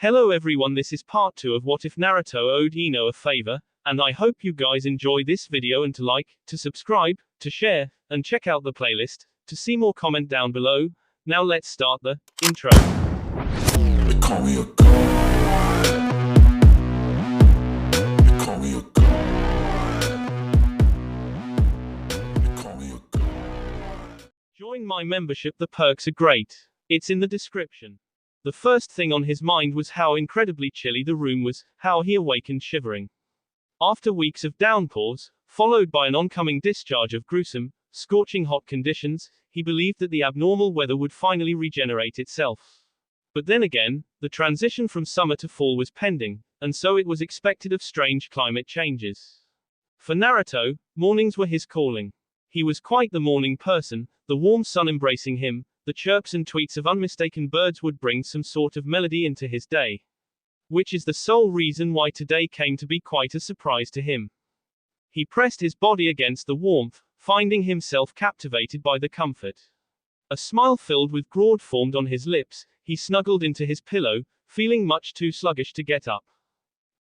Hello everyone, this is part 2 of What If Naruto Owed Ino a Favor, and I hope you guys enjoy this video and to like, to subscribe, to share, and check out the playlist, to see more comment down below. Now let's start the intro. They call me a god. They call me a god. They call me a god. Join my membership, the perks are great. It's in the description. The first thing on his mind was how incredibly chilly the room was, how he awakened shivering. After weeks of downpours, followed by an oncoming discharge of gruesome, scorching hot conditions, he believed that the abnormal weather would finally regenerate itself. But then again, the transition from summer to fall was pending, and so it was expected of strange climate changes. For Naruto, mornings were his calling. He was quite the morning person, the warm sun embracing him, the chirps and tweets of unmistaken birds would bring some sort of melody into his day. Which is the sole reason why today came to be quite a surprise to him. He pressed his body against the warmth, finding himself captivated by the comfort. A smile filled with growth formed on his lips, he snuggled into his pillow, feeling much too sluggish to get up.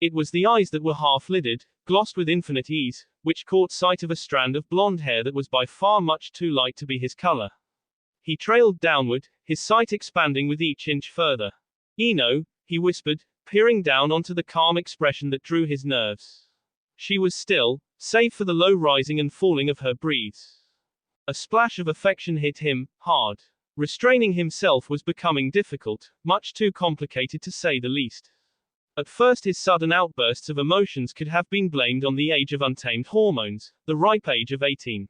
It was the eyes that were half-lidded, glossed with infinite ease, which caught sight of a strand of blonde hair that was by far much too light to be his color. He trailed downward, his sight expanding with each inch further. "Ino," he whispered, peering down onto the calm expression that drew his nerves. She was still, save for the low rising and falling of her breaths. A splash of affection hit him, hard. Restraining himself was becoming difficult, much too complicated to say the least. At first his sudden outbursts of emotions could have been blamed on the age of untamed hormones, the ripe age of 18.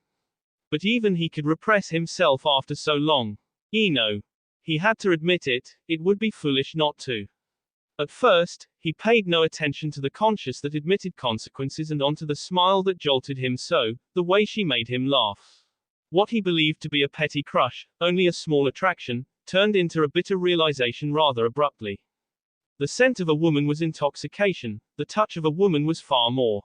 But even he could repress himself after so long. Ino. He had to admit it, it would be foolish not to. At first, he paid no attention to the conscience that admitted consequences and onto the smile that jolted him so, the way she made him laugh. What he believed to be a petty crush, only a small attraction, turned into a bitter realization rather abruptly. The scent of a woman was intoxication, the touch of a woman was far more.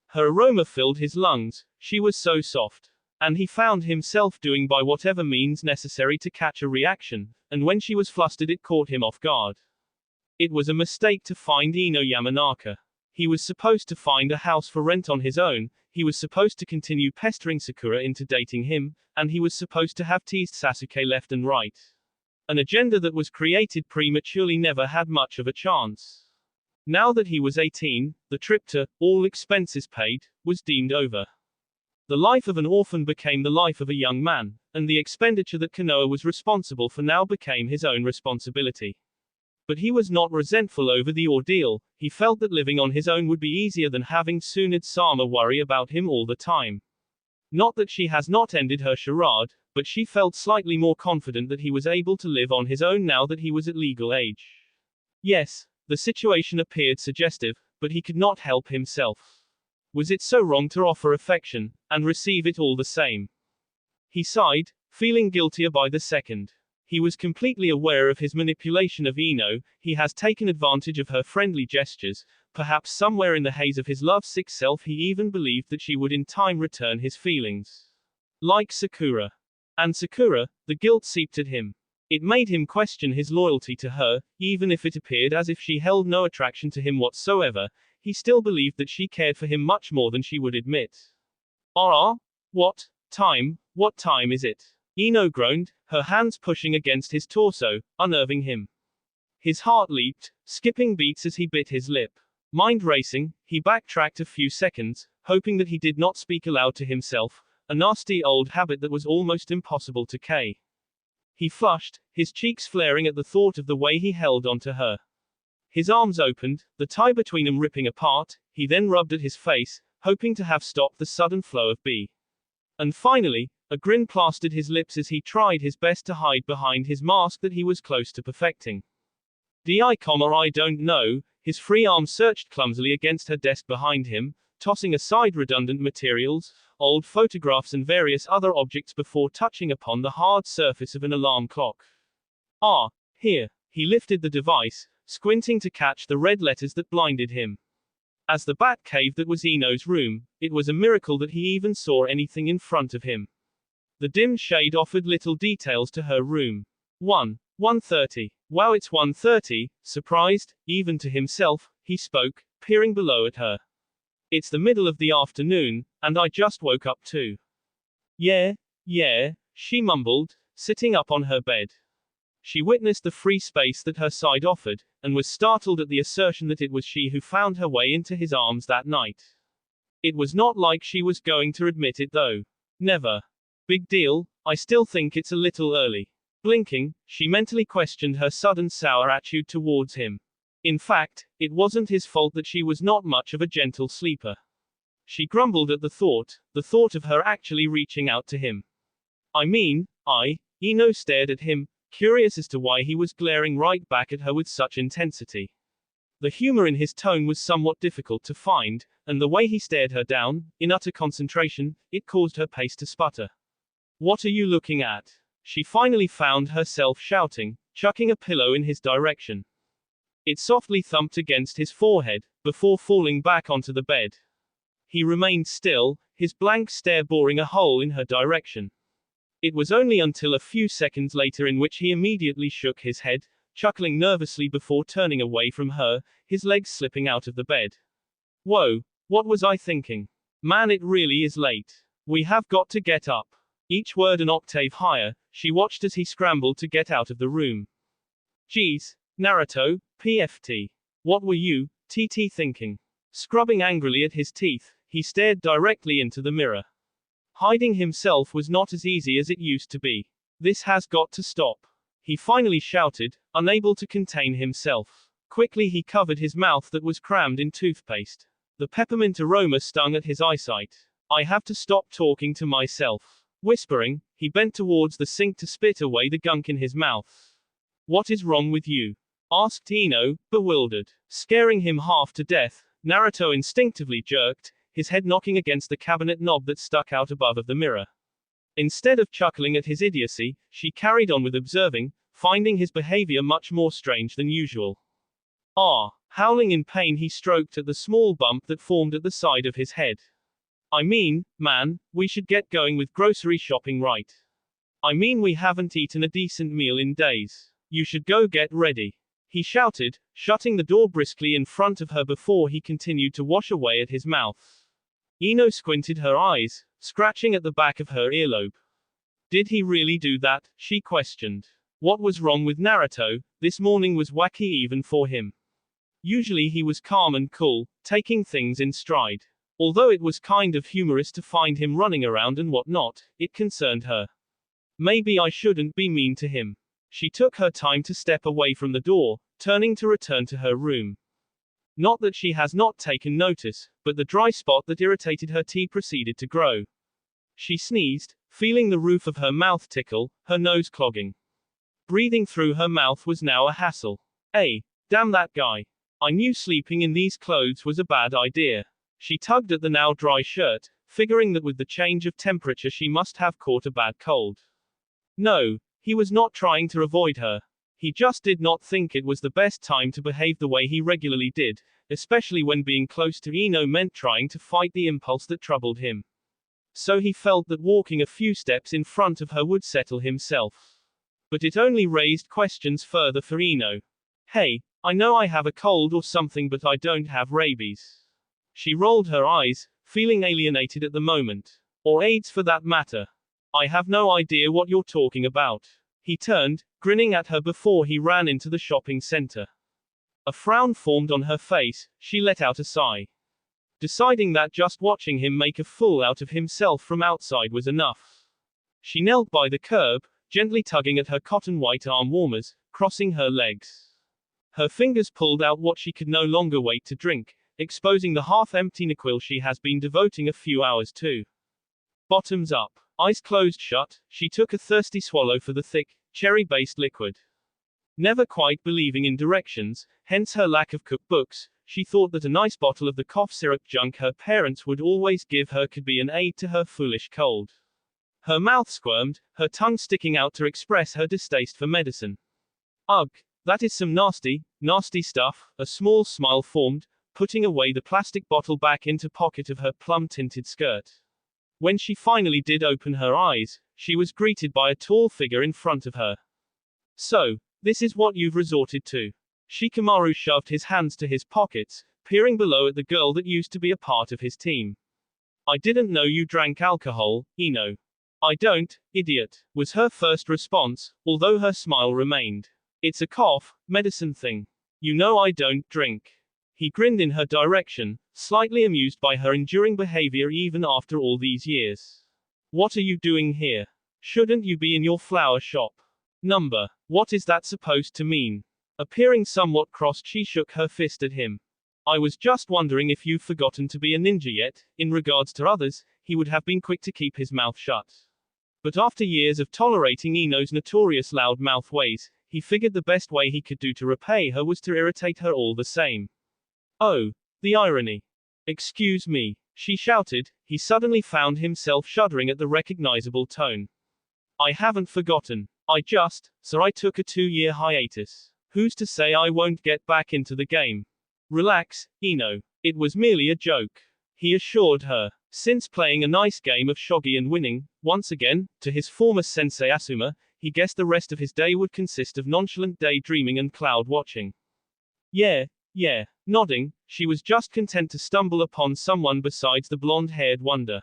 Her aroma filled his lungs, she was so soft. And he found himself doing by whatever means necessary to catch a reaction, and when she was flustered it caught him off guard. It was a mistake to find Ino Yamanaka. He was supposed to find a house for rent on his own, he was supposed to continue pestering Sakura into dating him, and he was supposed to have teased Sasuke left and right. An agenda that was created prematurely never had much of a chance. Now that he was 18, the trip to, all expenses paid, was deemed over. The life of an orphan became the life of a young man, and the expenditure that Konoha was responsible for now became his own responsibility. But he was not resentful over the ordeal, he felt that living on his own would be easier than having Tsunade-sama worry about him all the time. Not that she has not ended her charade, but she felt slightly more confident that he was able to live on his own now that he was at legal age. Yes, the situation appeared suggestive, but he could not help himself. Was it so wrong to offer affection, and receive it all the same? He sighed, feeling guiltier by the second. He was completely aware of his manipulation of Ino, he has taken advantage of her friendly gestures, perhaps somewhere in the haze of his lovesick self he even believed that she would in time return his feelings. Like Sakura. And Sakura, the guilt seeped at him. It made him question his loyalty to her, even if it appeared as if she held no attraction to him whatsoever. He still believed that she cared for him much more than she would admit. What time is it? Ino groaned, her hands pushing against his torso, unnerving him. His heart leaped, skipping beats as he bit his lip. Mind racing, he backtracked a few seconds, hoping that he did not speak aloud to himself, a nasty old habit that was almost impossible to kill. He flushed, his cheeks flaring at the thought of the way he held onto her. His arms opened, the tie between them ripping apart, he then rubbed at his face, hoping to have stopped the sudden flow of B. And finally, a grin plastered his lips as he tried his best to hide behind his mask that he was close to perfecting. I don't know, his free arm searched clumsily against her desk behind him, tossing aside redundant materials, old photographs and various other objects before touching upon the hard surface of an alarm clock. Here. He lifted the device, squinting to catch the red letters that blinded him. As the bat cave that was Ino's room, it was a miracle that he even saw anything in front of him. The dim shade offered little details to her room. 1:30. Wow, it's 1:30, surprised, even to himself, he spoke, peering below at her. It's the middle of the afternoon, and I just woke up too. Yeah, she mumbled, sitting up on her bed. She witnessed the free space that her side offered, and was startled at the assertion that it was she who found her way into his arms that night. It was not like she was going to admit it though. Never. Big deal, I still think it's a little early. Blinking, she mentally questioned her sudden sour attitude towards him. In fact, it wasn't his fault that she was not much of a gentle sleeper. She grumbled at the thought of her actually reaching out to him. Ino stared at him, curious as to why he was glaring right back at her with such intensity. The humor in his tone was somewhat difficult to find, and the way he stared her down, in utter concentration, it caused her pace to sputter. What are you looking at? She finally found herself shouting, chucking a pillow in his direction. It softly thumped against his forehead, before falling back onto the bed. He remained still, his blank stare boring a hole in her direction. It was only until a few seconds later in which he immediately shook his head, chuckling nervously before turning away from her, his legs slipping out of the bed. Whoa, what was I thinking? Man, it really is late. We have got to get up. Each word an octave higher, she watched as he scrambled to get out of the room. Geez, Naruto, PFT. What were you, TT, thinking? Scrubbing angrily at his teeth, he stared directly into the mirror. Hiding himself was not as easy as it used to be. This has got to stop. He finally shouted, unable to contain himself. Quickly he covered his mouth that was crammed in toothpaste. The peppermint aroma stung at his eyesight. I have to stop talking to myself. Whispering, he bent towards the sink to spit away the gunk in his mouth. What is wrong with you? Asked Ino, bewildered. Scaring him half to death, Naruto instinctively jerked, his head knocking against the cabinet knob that stuck out above of the mirror. Instead of chuckling at his idiocy, she carried on with observing, finding his behavior much more strange than usual. Howling in pain, he stroked at the small bump that formed at the side of his head. Man, we should get going with grocery shopping right. We haven't eaten a decent meal in days. You should go get ready. He shouted, shutting the door briskly in front of her before he continued to wash away at his mouth. Ino squinted her eyes, scratching at the back of her earlobe. Did he really do that? She questioned. What was wrong with Naruto? This morning was wacky even for him. Usually he was calm and cool, taking things in stride. Although it was kind of humorous to find him running around and whatnot, it concerned her. Maybe I shouldn't be mean to him. She took her time to step away from the door, turning to return to her room. Not that she has not taken notice, but the dry spot that irritated her tea proceeded to grow. She sneezed, feeling the roof of her mouth tickle, her nose clogging. Breathing through her mouth was now a hassle. Damn that guy. I knew sleeping in these clothes was a bad idea. She tugged at the now dry shirt, figuring that with the change of temperature she must have caught a bad cold. No, he was not trying to avoid her. He just did not think it was the best time to behave the way he regularly did, especially when being close to Ino meant trying to fight the impulse that troubled him. So he felt that walking a few steps in front of her would settle himself. But it only raised questions further for Ino. Hey, I know I have a cold or something, but I don't have rabies. She rolled her eyes, feeling alienated at the moment. Or AIDS for that matter. I have no idea what you're talking about. He turned, grinning at her before he ran into the shopping center. A frown formed on her face, she let out a sigh. Deciding that just watching him make a fool out of himself from outside was enough. She knelt by the curb, gently tugging at her cotton white arm warmers, crossing her legs. Her fingers pulled out what she could no longer wait to drink, exposing the half-empty NyQuil she has been devoting a few hours to. Bottoms up. Eyes closed shut, she took a thirsty swallow for the thick, cherry-based liquid. Never quite believing in directions, hence her lack of cookbooks, she thought that a nice bottle of the cough syrup junk her parents would always give her could be an aid to her foolish cold. Her mouth squirmed, her tongue sticking out to express her distaste for medicine. Ugh, that is some nasty, nasty stuff, a small smile formed, putting away the plastic bottle back into pocket of her plum-tinted skirt. When she finally did open her eyes, she was greeted by a tall figure in front of her. So, This is what you've resorted to. Shikamaru shoved his hands to his pockets, peering below at the girl that used to be a part of his team. I didn't know you drank alcohol, Ino. I don't, idiot, was her first response, although her smile remained. It's a cough, medicine thing. You know I don't drink. He grinned in her direction, slightly amused by her enduring behavior even after all these years. What are you doing here? Shouldn't you be in your flower shop? Number. What is that supposed to mean? Appearing somewhat crossed, she shook her fist at him. I was just wondering if you've forgotten to be a ninja yet. In regards to others, he would have been quick to keep his mouth shut. But after years of tolerating Ino's notorious loud-mouth ways, he figured the best way he could do to repay her was to irritate her all the same. Oh, the irony. Excuse me, she shouted. He suddenly found himself shuddering at the recognizable tone. I haven't forgotten. I took a 2-year hiatus. Who's to say I won't get back into the game? Relax, Ino. It was merely a joke. He assured her. Since playing a nice game of shogi and winning, once again, to his former sensei Asuma, he guessed the rest of his day would consist of nonchalant daydreaming and cloud watching. Yeah, nodding, she was just content to stumble upon someone besides the blonde-haired wonder.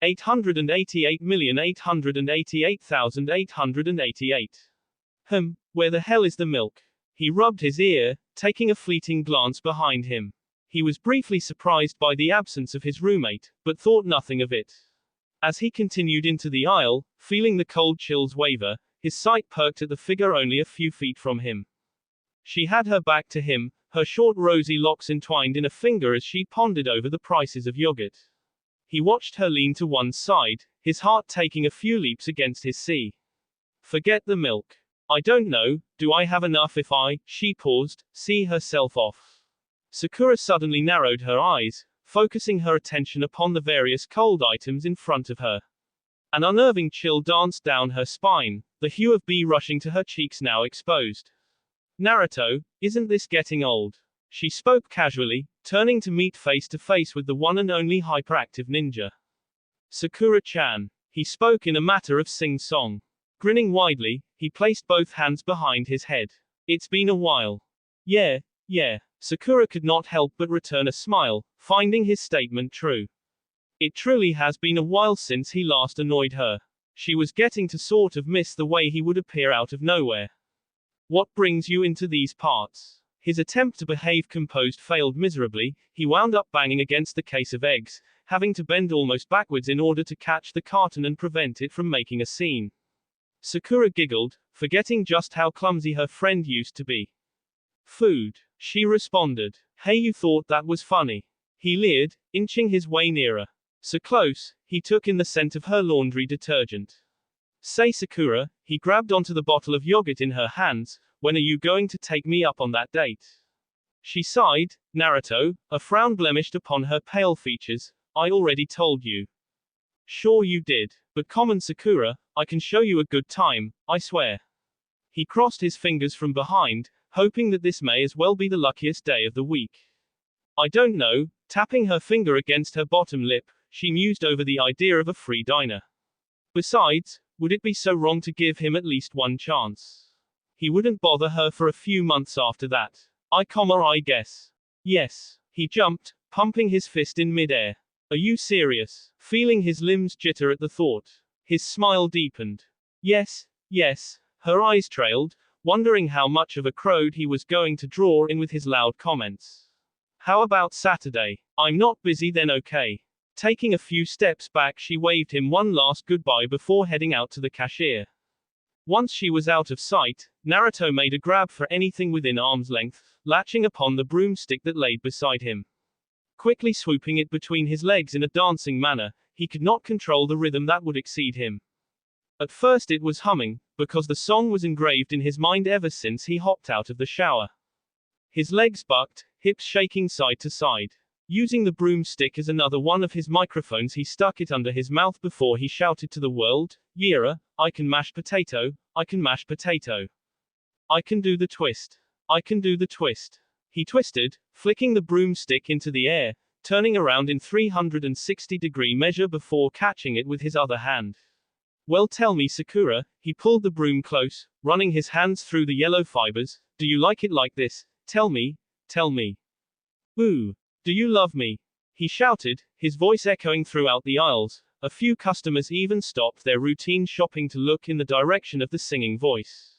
888,888,888. Where the hell is the milk? He rubbed his ear, taking a fleeting glance behind him. He was briefly surprised by the absence of his roommate, but thought nothing of it. As he continued into the aisle, feeling the cold chills waver, his sight perked at the figure only a few feet from him. She had her back to him, her short rosy locks entwined in a finger as she pondered over the prices of yogurt. He watched her lean to one side, his heart taking a few leaps against his sea. Forget the milk. I don't know, do I have enough if she paused, see herself off. Sakura suddenly narrowed her eyes, focusing her attention upon the various cold items in front of her. An unnerving chill danced down her spine, the hue of bee rushing to her cheeks now exposed. Naruto, isn't this getting old? She spoke casually, turning to meet face to face with the one and only hyperactive ninja. Sakura-chan. He spoke in a matter of sing-song. Grinning widely, he placed both hands behind his head. It's been a while. Yeah. Sakura could not help but return a smile, finding his statement true. It truly has been a while since he last annoyed her. She was getting to sort of miss the way he would appear out of nowhere. What brings you into these parts? His attempt to behave composed failed miserably. He wound up banging against the case of eggs, having to bend almost backwards in order to catch the carton and prevent it from making a scene. Sakura giggled, forgetting just how clumsy her friend used to be. Food, she responded. Hey, you thought that was funny? He leered, inching his way nearer. So close, he took in the scent of her laundry detergent. Say, Sakura, he grabbed onto the bottle of yogurt in her hands. When are you going to take me up on that date? She sighed. Naruto, a frown blemished upon her pale features. I already told you. Sure you did, but come on, Sakura, I can show you a good time, I swear. He crossed his fingers from behind, hoping that this may as well be the luckiest day of the week. I don't know, tapping her finger against her bottom lip, she mused over the idea of a free diner. Besides, would it be so wrong to give him at least one chance? He wouldn't bother her for a few months after that. I guess. Yes. He jumped, pumping his fist in midair. Are you serious? Feeling his limbs jitter at the thought. His smile deepened. Yes. Her eyes trailed, wondering how much of a crowd he was going to draw in with his loud comments. How about Saturday? I'm not busy then, okay. Taking a few steps back, she waved him one last goodbye before heading out to the cashier. Once she was out of sight, Naruto made a grab for anything within arm's length, latching upon the broomstick that laid beside him. Quickly swooping it between his legs in a dancing manner, he could not control the rhythm that would exceed him. At first it was humming, because the song was engraved in his mind ever since he hopped out of the shower. His legs bucked, hips shaking side to side. Using the broomstick as another one of his microphones, he stuck it under his mouth before he shouted to the world, Yira, I can mash potato, I can mash potato. I can do the twist. I can do the twist. He twisted, flicking the broomstick into the air, turning around in 360-degree measure before catching it with his other hand. Well, tell me, Sakura. He pulled the broom close, running his hands through the yellow fibers. Do you like it like this? Tell me, tell me. Ooh. Do you love me? He shouted, his voice echoing throughout the aisles. A few customers even stopped their routine shopping to look in the direction of the singing voice.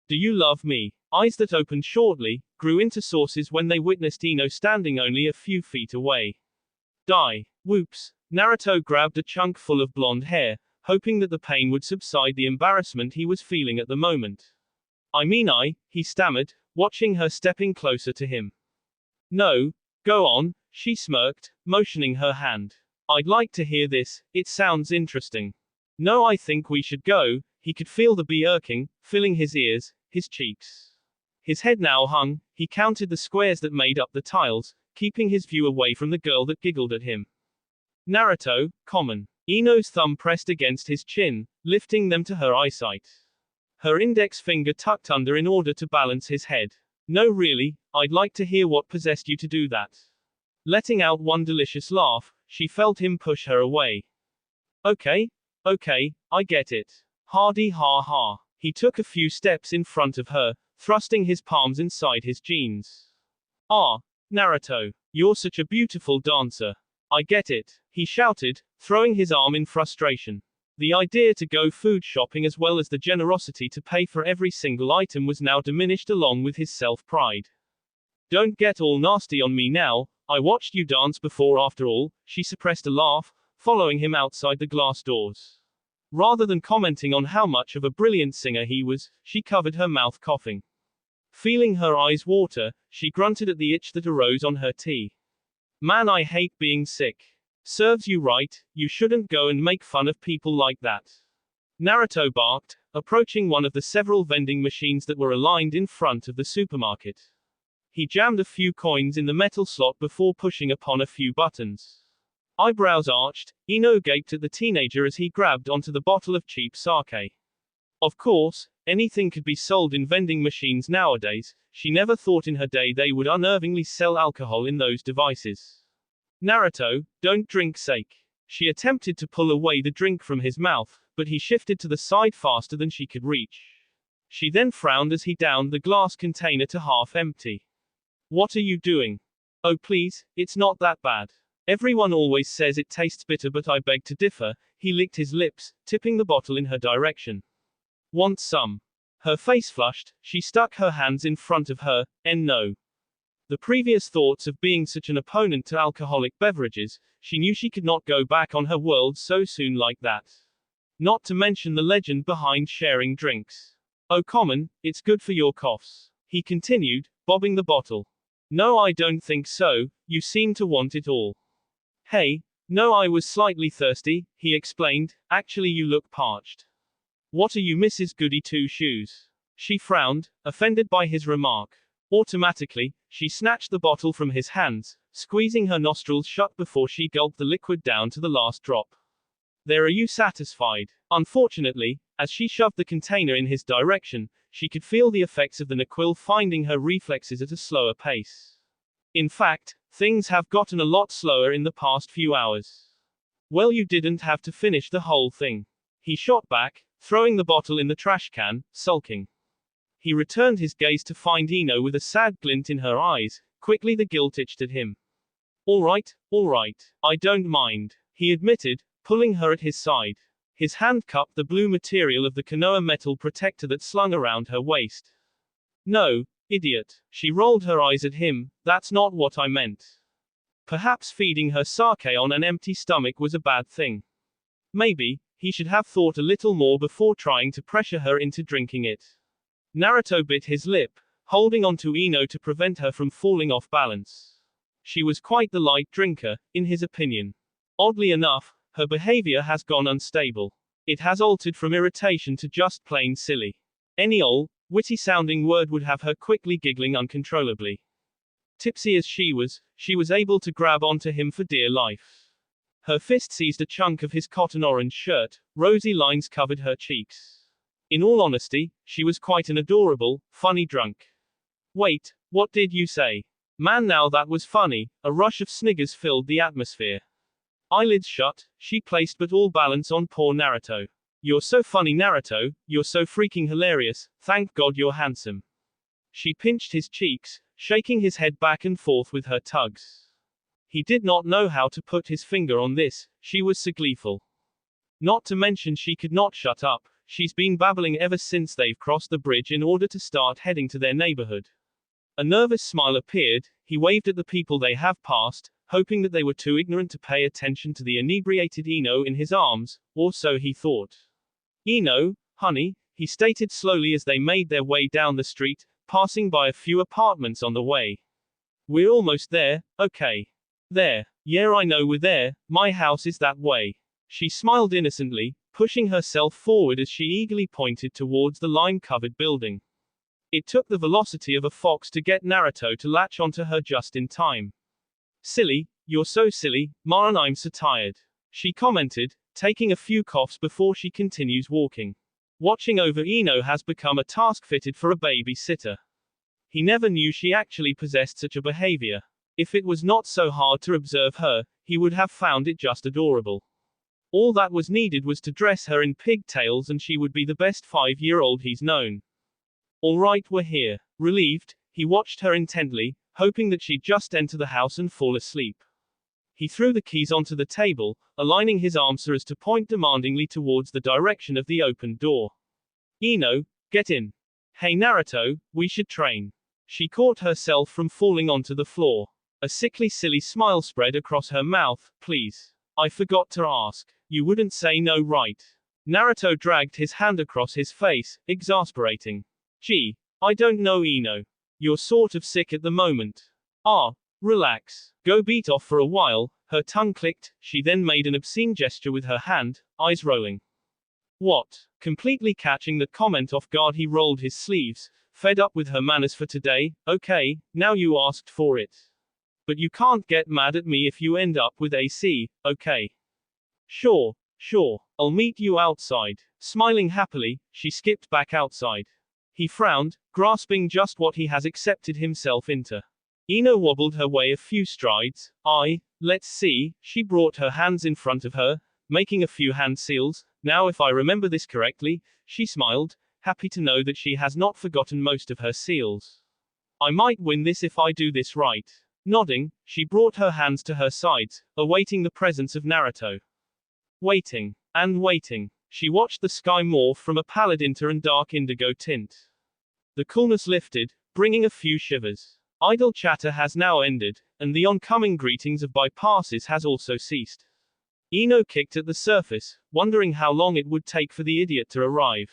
Do you love me? Eyes that opened shortly, grew into sources when they witnessed Ino standing only a few feet away. Die. Whoops. Naruto grabbed a chunk full of blonde hair, hoping that the pain would subside the embarrassment he was feeling at the moment. He stammered, watching her stepping closer to him. No, go on, she smirked, motioning her hand. I'd like to hear this, it sounds interesting. No, I think we should go. He could feel the bee irking, filling his ears, his cheeks. His head now hung, he counted the squares that made up the tiles, keeping his view away from the girl that giggled at him. Naruto, common. Ino's thumb pressed against his chin, lifting them to her eyesight. Her index finger tucked under in order to balance his head. No, really, I'd like to hear what possessed you to do that. Letting out one delicious laugh, she felt him push her away. Okay, I get it. Hardy ha ha. He took a few steps in front of her, thrusting his palms inside his jeans. Ah, Naruto, you're such a beautiful dancer. I get it, he shouted, throwing his arm in frustration. The idea to go food shopping as well as the generosity to pay for every single item was now diminished along with his self-pride. Don't get all nasty on me now, I watched you dance before after all. She suppressed a laugh, following him outside the glass doors. Rather than commenting on how much of a brilliant singer he was, she covered her mouth coughing. Feeling her eyes water, she grunted at the itch that arose on her tea. Man, I hate being sick. Serves you right, you shouldn't go and make fun of people like that. Naruto barked, approaching one of the several vending machines that were aligned in front of the supermarket. He jammed a few coins in the metal slot before pushing upon a few buttons. Eyebrows arched, Ino gaped at the teenager as he grabbed onto the bottle of cheap sake. Of course, anything could be sold in vending machines nowadays. She never thought in her day they would unnervingly sell alcohol in those devices. Naruto, don't drink sake. She attempted to pull away the drink from his mouth, but he shifted to the side faster than she could reach. She then frowned as he downed the glass container to half empty. What are you doing? Oh please, it's not that bad. Everyone always says it tastes bitter, but I beg to differ. He licked his lips, tipping the bottle in her direction. Want some? Her face flushed, she stuck her hands in front of her, and no. The previous thoughts of being such an opponent to alcoholic beverages, she knew she could not go back on her world so soon like that. Not to mention the legend behind sharing drinks. Oh common, it's good for your coughs. He continued, bobbing the bottle. No, I don't think so, you seem to want it all. Hey, no, I was slightly thirsty, he explained. Actually, you look parched. What are you, Mrs. Goody Two Shoes? She frowned, offended by his remark. Automatically, she snatched the bottle from his hands, squeezing her nostrils shut before she gulped the liquid down to the last drop. There, are you satisfied? Unfortunately, as she shoved the container in his direction, she could feel the effects of the NyQuil finding her reflexes at a slower pace. In fact, things have gotten a lot slower in the past few hours. Well, you didn't have to finish the whole thing. He shot back, throwing the bottle in the trash can, sulking. He returned his gaze to find Ino with a sad glint in her eyes. Quickly the guilt itched at him. All right, I don't mind, he admitted, pulling her at his side. His hand cupped the blue material of the Konoha metal protector that slung around her waist. No, idiot. She rolled her eyes at him. That's not what I meant. Perhaps feeding her sake on an empty stomach was a bad thing. Maybe, he should have thought a little more before trying to pressure her into drinking it. Naruto bit his lip, holding onto Ino to prevent her from falling off balance. She was quite the light drinker, in his opinion. Oddly enough, her behavior has gone unstable. It has altered from irritation to just plain silly. Any old, witty-sounding word would have her quickly giggling uncontrollably. Tipsy as she was able to grab onto him for dear life. Her fist seized a chunk of his cotton orange shirt, rosy lines covered her cheeks. In all honesty, she was quite an adorable, funny drunk. Wait, what did you say? Man, now that was funny. A rush of sniggers filled the atmosphere. Eyelids shut, she placed but all balance on poor Naruto. You're so funny, Naruto, you're so freaking hilarious, thank God you're handsome. She pinched his cheeks, shaking his head back and forth with her tugs. He did not know how to put his finger on this, she was so gleeful. Not to mention she could not shut up, she's been babbling ever since they've crossed the bridge in order to start heading to their neighborhood. A nervous smile appeared, he waved at the people they have passed, hoping that they were too ignorant to pay attention to the inebriated Ino in his arms, or so he thought. Ino, honey, he stated slowly as they made their way down the street, passing by a few apartments on the way. We're almost there, okay. There. Yeah, I know we're there, my house is that way. She smiled innocently, pushing herself forward as she eagerly pointed towards the lime-covered building. It took the velocity of a fox to get Naruto to latch onto her just in time. Silly, you're so silly, Ma, and I'm so tired. She commented, taking a few coughs before she continues walking. Watching over Ino has become a task fitted for a babysitter. He never knew she actually possessed such a behavior. If it was not so hard to observe her, he would have found it just adorable. All that was needed was to dress her in pigtails and she would be the best 5-year-old he's known. All right, we're here. Relieved, he watched her intently, hoping that she'd just enter the house and fall asleep. He threw the keys onto the table, aligning his arms so as to point demandingly towards the direction of the open door. Ino, get in. Hey Naruto, we should train. She caught herself from falling onto the floor. A sickly silly smile spread across her mouth. Please. I forgot to ask. You wouldn't say no, right? Naruto dragged his hand across his face, exasperating. Gee, I don't know, Ino. You're sort of sick at the moment. Ah, relax. Go beat off for a while. Her tongue clicked, she then made an obscene gesture with her hand, eyes rolling. What? Completely catching that comment off guard, he rolled his sleeves, fed up with her manners for today. Okay, now you asked for it. But you can't get mad at me if you end up with AC, okay? Sure, I'll meet you outside. Smiling happily, she skipped back outside. He frowned, grasping just what he has accepted himself into. Ino wobbled her way a few strides. Let's see, she brought her hands in front of her, making a few hand seals. Now if I remember this correctly, she smiled, happy to know that she has not forgotten most of her seals. I might win this if I do this right. Nodding, she brought her hands to her sides, awaiting the presence of Naruto. Waiting. And waiting. She watched the sky morph from a pallid into a dark indigo tint. The coolness lifted, bringing a few shivers. Idle chatter has now ended, and the oncoming greetings of bypasses has also ceased. Ino kicked at the surface, wondering how long it would take for the idiot to arrive.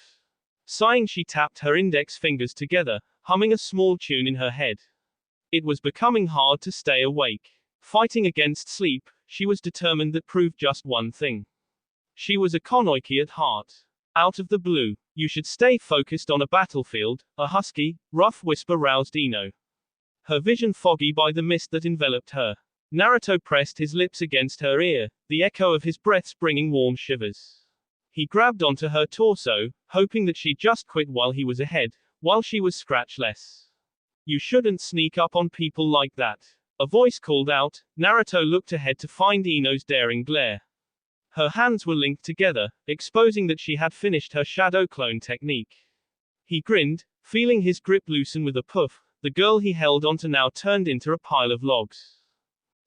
Sighing, she tapped her index fingers together, humming a small tune in her head. It was becoming hard to stay awake. Fighting against sleep, she was determined that proved just one thing. She was a konoiki at heart. Out of the blue, you should stay focused on a battlefield, a husky, rough whisper roused Ino. Her vision foggy by the mist that enveloped her. Naruto pressed his lips against her ear, the echo of his breaths bringing warm shivers. He grabbed onto her torso, hoping that she'd just quit while he was ahead, while she was scratchless. You shouldn't sneak up on people like that. A voice called out. Naruto looked ahead to find Ino's daring glare. Her hands were linked together, exposing that she had finished her shadow clone technique. He grinned, feeling his grip loosen with a puff. The girl he held onto now turned into a pile of logs.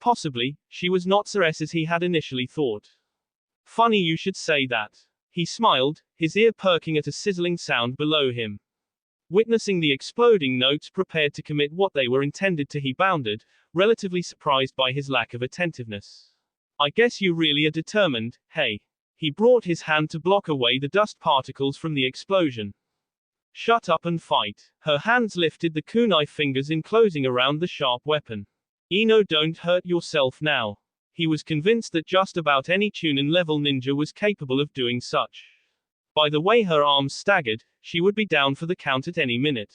Possibly, she was not so as he had initially thought. Funny you should say that. He smiled, his ear perking at a sizzling sound below him. Witnessing the exploding notes prepared to commit what they were intended to, he bounded, relatively surprised by his lack of attentiveness. I guess you really are determined, hey. He brought his hand to block away the dust particles from the explosion. Shut up and fight. Her hands lifted, the kunai fingers enclosing around the sharp weapon. Ino, don't hurt yourself now. He was convinced that just about any Chunin level ninja was capable of doing such. By the way her arms staggered, she would be down for the count at any minute.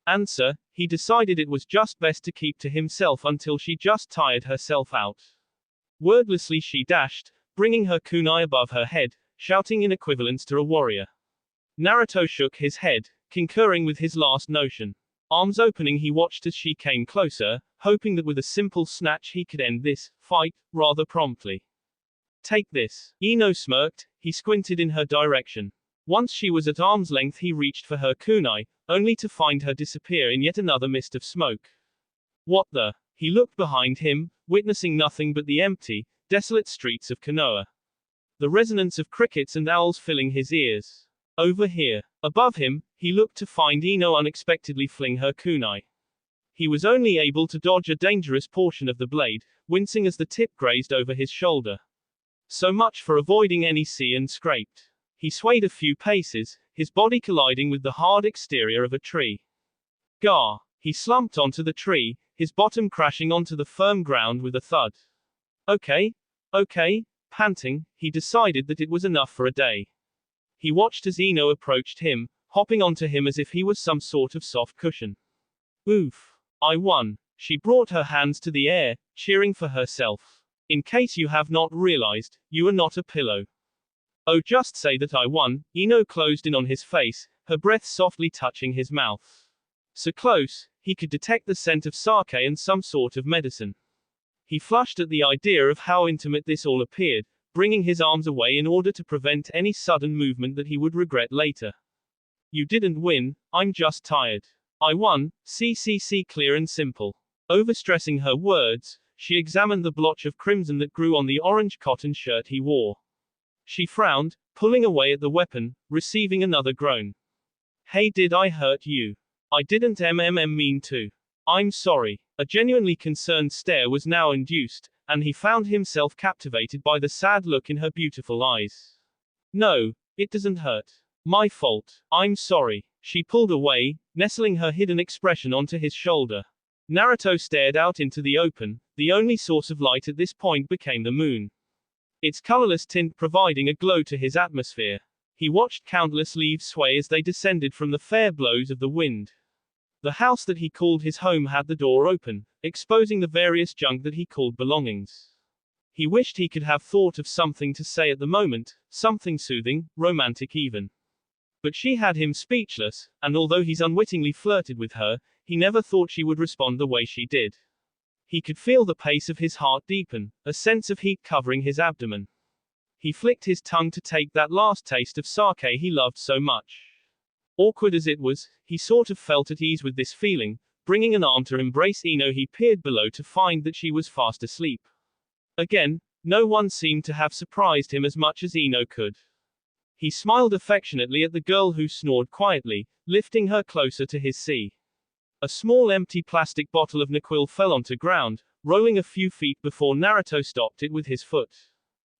Answer, he decided it was just best to keep to himself until she just tired herself out. Wordlessly she dashed, bringing her kunai above her head, shouting in equivalence to a warrior. Naruto shook his head, concurring with his last notion. Arms opening, he watched as she came closer, hoping that with a simple snatch he could end this fight rather promptly. Take this. Ino smirked, he squinted in her direction. Once she was at arm's length he reached for her kunai, only to find her disappear in yet another mist of smoke. What the? He looked behind him, witnessing nothing but the empty, desolate streets of Konoha. The resonance of crickets and owls filling his ears. Over here. Above him, he looked to find Ino unexpectedly fling her kunai. He was only able to dodge a dangerous portion of the blade, wincing as the tip grazed over his shoulder. So much for avoiding any see and scraped. He swayed a few paces, his body colliding with the hard exterior of a tree. Gah! He slumped onto the tree, his bottom crashing onto the firm ground with a thud. Okay. Panting, he decided that it was enough for a day. He watched as Ino approached him, hopping onto him as if he was some sort of soft cushion. Oof. I won. She brought her hands to the air, cheering for herself. In case you have not realized, you are not a pillow. Oh, just say that I won. Ino closed in on his face, her breath softly touching his mouth. So close, he could detect the scent of sake and some sort of medicine. He flushed at the idea of how intimate this all appeared, bringing his arms away in order to prevent any sudden movement that he would regret later. You didn't win, I'm just tired. I won, CCC, clear and simple. Overstressing her words, she examined the blotch of crimson that grew on the orange cotton shirt he wore. She frowned, pulling away at the weapon, receiving another groan. Hey, did I hurt you? I didn't mean to. I'm sorry. A genuinely concerned stare was now induced, and he found himself captivated by the sad look in her beautiful eyes. No, it doesn't hurt. My fault. I'm sorry. She pulled away, nestling her hidden expression onto his shoulder. Naruto stared out into the open. The only source of light at this point became the moon. Its colorless tint providing a glow to his atmosphere. He watched countless leaves sway as they descended from the fair blows of the wind. The house that he called his home had the door open, exposing the various junk that he called belongings. He wished he could have thought of something to say at the moment, something soothing, romantic even. But she had him speechless, and although he's unwittingly flirted with her, he never thought she would respond the way she did. He could feel the pace of his heart deepen, a sense of heat covering his abdomen. He flicked his tongue to take that last taste of sake he loved so much. Awkward as it was, he sort of felt at ease with this feeling. Bringing an arm to embrace Ino, he peered below to find that she was fast asleep. Again, no one seemed to have surprised him as much as Ino could. He smiled affectionately at the girl who snored quietly, lifting her closer to his sea. A small empty plastic bottle of Nyquil fell onto ground, rolling a few feet before Naruto stopped it with his foot.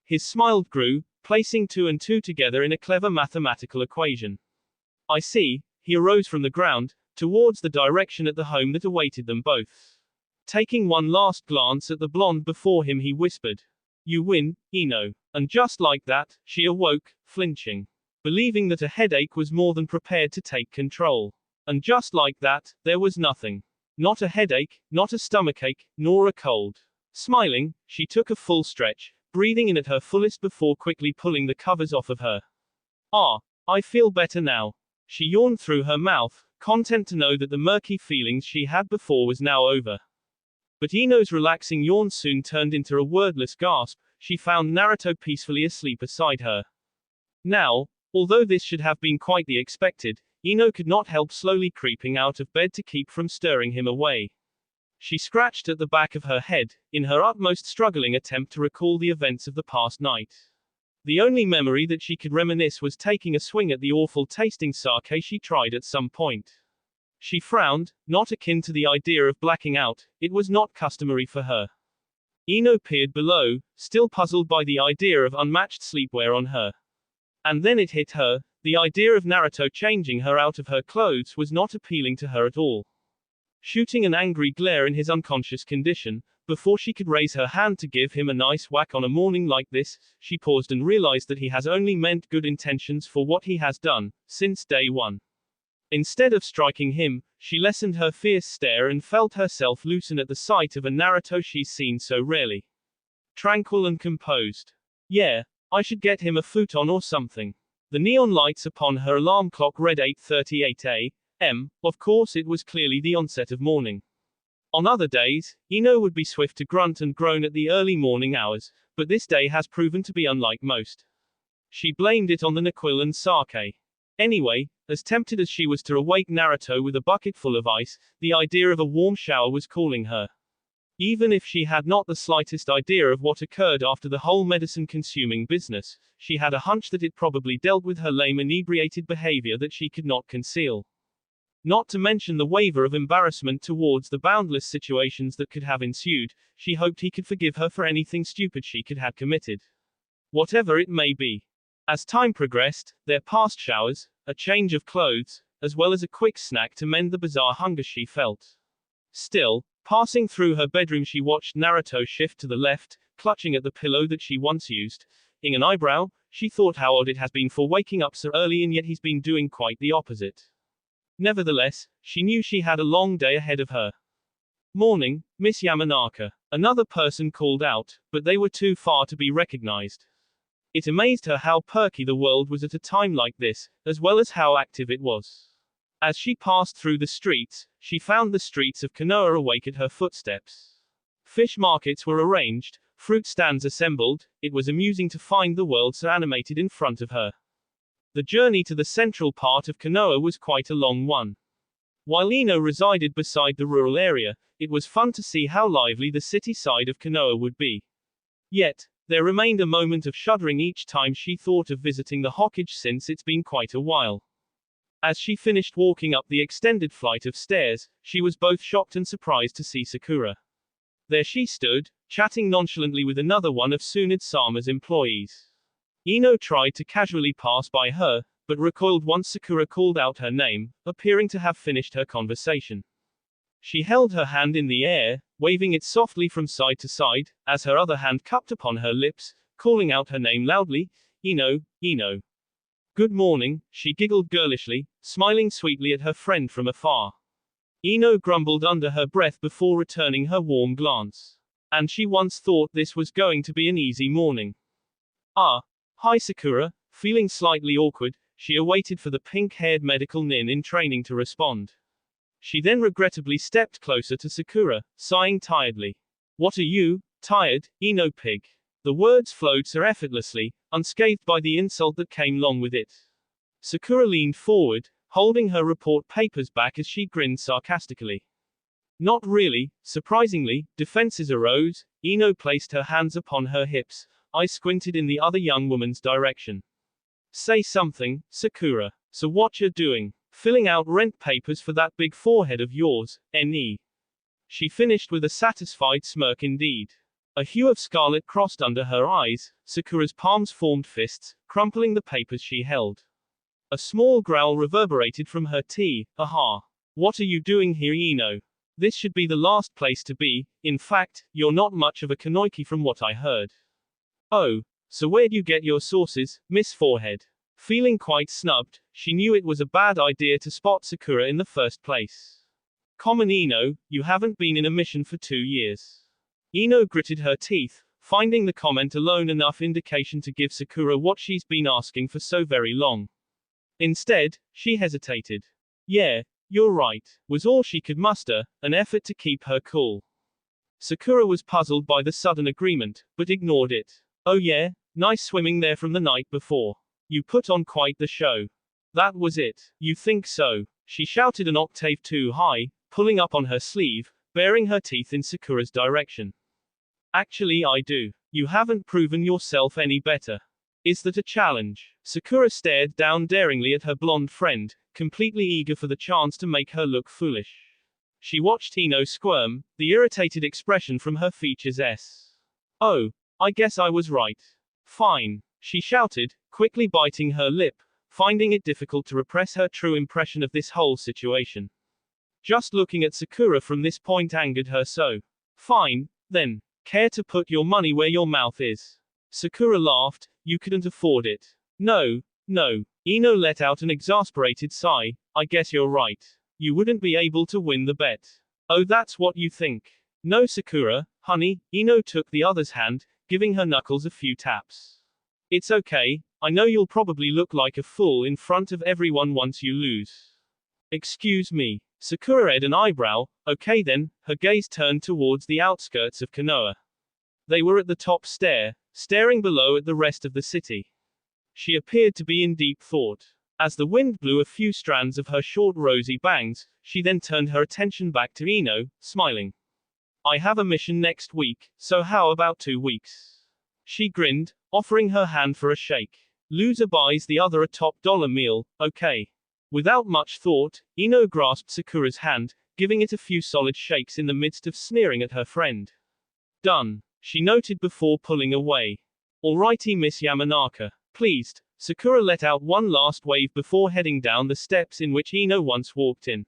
His smile grew, placing 2 and 2 together in a clever mathematical equation. I see. He arose from the ground, towards the direction at the home that awaited them both. Taking one last glance at the blonde before him, he whispered, "You win, Ino." And just like that, she awoke, flinching, believing that a headache was more than prepared to take control. And just like that, there was nothing. Not a headache, not a stomachache, nor a cold. Smiling, she took a full stretch, breathing in at her fullest before quickly pulling the covers off of her. Ah, I feel better now. She yawned through her mouth, content to know that the murky feelings she had before was now over. But Ino's relaxing yawn soon turned into a wordless gasp. She found Naruto peacefully asleep beside her. Now, although this should have been quite the expected, Ino could not help slowly creeping out of bed to keep from stirring him away. She scratched at the back of her head, in her utmost struggling attempt to recall the events of the past night. The only memory that she could reminisce was taking a swing at the awful tasting sake she tried at some point. She frowned, not akin to the idea of blacking out. It was not customary for her. Ino peered below, still puzzled by the idea of unmatched sleepwear on her. And then it hit her, the idea of Naruto changing her out of her clothes was not appealing to her at all. Shooting an angry glare in his unconscious condition, before she could raise her hand to give him a nice whack on a morning like this, she paused and realized that he has only meant good intentions for what he has done, since day one. Instead of striking him, she lessened her fierce stare and felt herself loosen at the sight of a Naruto she's seen so rarely. Tranquil and composed. Yeah, I should get him a futon or something. The neon lights upon her alarm clock read 8:38 a.m. Of course it was clearly the onset of morning. On other days, Ino would be swift to grunt and groan at the early morning hours, but this day has proven to be unlike most. She blamed it on the Naruto and Sasuke. Anyway, as tempted as she was to awake Naruto with a bucket full of ice, the idea of a warm shower was calling her. Even if she had not the slightest idea of what occurred after the whole medicine-consuming business, she had a hunch that it probably dealt with her lame inebriated behavior that she could not conceal. Not to mention the wave of embarrassment towards the boundless situations that could have ensued, she hoped he could forgive her for anything stupid she could have committed. Whatever it may be. As time progressed, there passed showers, a change of clothes, as well as a quick snack to mend the bizarre hunger she felt. Still, passing through her bedroom, she watched Naruto shift to the left, clutching at the pillow that she once used. In an eyebrow, she thought how odd it has been for waking up so early, and yet he's been doing quite the opposite. Nevertheless, she knew she had a long day ahead of her. Morning, Miss Yamanaka. Another person called out, but they were too far to be recognized. It amazed her how perky the world was at a time like this, as well as how active it was. As she passed through the streets, she found the streets of Konoha awake at her footsteps. Fish markets were arranged, fruit stands assembled. It was amusing to find the world so animated in front of her. The journey to the central part of Konoha was quite a long one. While Ino resided beside the rural area, it was fun to see how lively the city side of Konoha would be. Yet, there remained a moment of shuddering each time she thought of visiting the Hokage, since it's been quite a while. As she finished walking up the extended flight of stairs, she was both shocked and surprised to see Sakura. There she stood, chatting nonchalantly with another one of Tsunade-sama's employees. Ino tried to casually pass by her, but recoiled once Sakura called out her name, appearing to have finished her conversation. She held her hand in the air, waving it softly from side to side, as her other hand cupped upon her lips, calling out her name loudly, Ino, Ino. Good morning, she giggled girlishly, smiling sweetly at her friend from afar. Ino grumbled under her breath before returning her warm glance. And she once thought this was going to be an easy morning. Ah. Hi Sakura. Feeling slightly awkward, she awaited for the pink-haired medical nin in training to respond. She then regrettably stepped closer to Sakura, sighing tiredly. What are you, tired, Ino pig? The words flowed so effortlessly, unscathed by the insult that came along with it. Sakura leaned forward, holding her report papers back as she grinned sarcastically. Not really. Surprisingly, defenses arose. Ino placed her hands upon her hips, eyes squinted in the other young woman's direction. Say something, Sakura. So what you're doing? Filling out rent papers for that big forehead of yours, N.E. She finished with a satisfied smirk indeed. A hue of scarlet crossed under her eyes. Sakura's palms formed fists, crumpling the papers she held. A small growl reverberated from her teeth. Aha. What are you doing here, Ino? This should be the last place to be. In fact, you're not much of a Kanoiki from what I heard. Oh, so where'd you get your sources, Miss Forehead? Feeling quite snubbed, she knew it was a bad idea to spot Sakura in the first place. Common Ino, you haven't been in a mission for 2 years. Ino gritted her teeth, finding the comment alone enough indication to give Sakura what she's been asking for so very long. Instead, she hesitated. Yeah, you're right, was all she could muster, an effort to keep her cool. Sakura was puzzled by the sudden agreement, but ignored it. Oh yeah, nice swimming there from the night before. You put on quite the show. That was it. You think so? She shouted an octave too high, pulling up on her sleeve, baring her teeth in Sakura's direction. Actually I do. You haven't proven yourself any better. Is that a challenge? Sakura stared down daringly at her blonde friend, completely eager for the chance to make her look foolish. She watched Ino squirm, the irritated expression from her features. Oh. I guess I was right. Fine. She shouted, quickly biting her lip, finding it difficult to repress her true impression of this whole situation. Just looking at Sakura from this point angered her so. Fine, then. Care to put your money where your mouth is? Sakura laughed. You couldn't afford it. No. Ino let out an exasperated sigh. I guess you're right. You wouldn't be able to win the bet. Oh, that's what you think. No, Sakura, honey. Ino took the other's hand, giving her knuckles a few taps. It's okay, I know you'll probably look like a fool in front of everyone once you lose. Excuse me. Sakura ed an eyebrow. Okay then, her gaze turned towards the outskirts of Konoha. They were at the top stair, staring below at the rest of the city. She appeared to be in deep thought. As the wind blew a few strands of her short rosy bangs, she then turned her attention back to Ino, smiling. I have a mission next week, so how about 2 weeks? She grinned, offering her hand for a shake. Loser buys the other a top-dollar meal, okay. Without much thought, Ino grasped Sakura's hand, giving it a few solid shakes in the midst of sneering at her friend. Done, she noted before pulling away. Alrighty, Miss Yamanaka. Pleased, Sakura let out one last wave before heading down the steps in which Ino once walked in.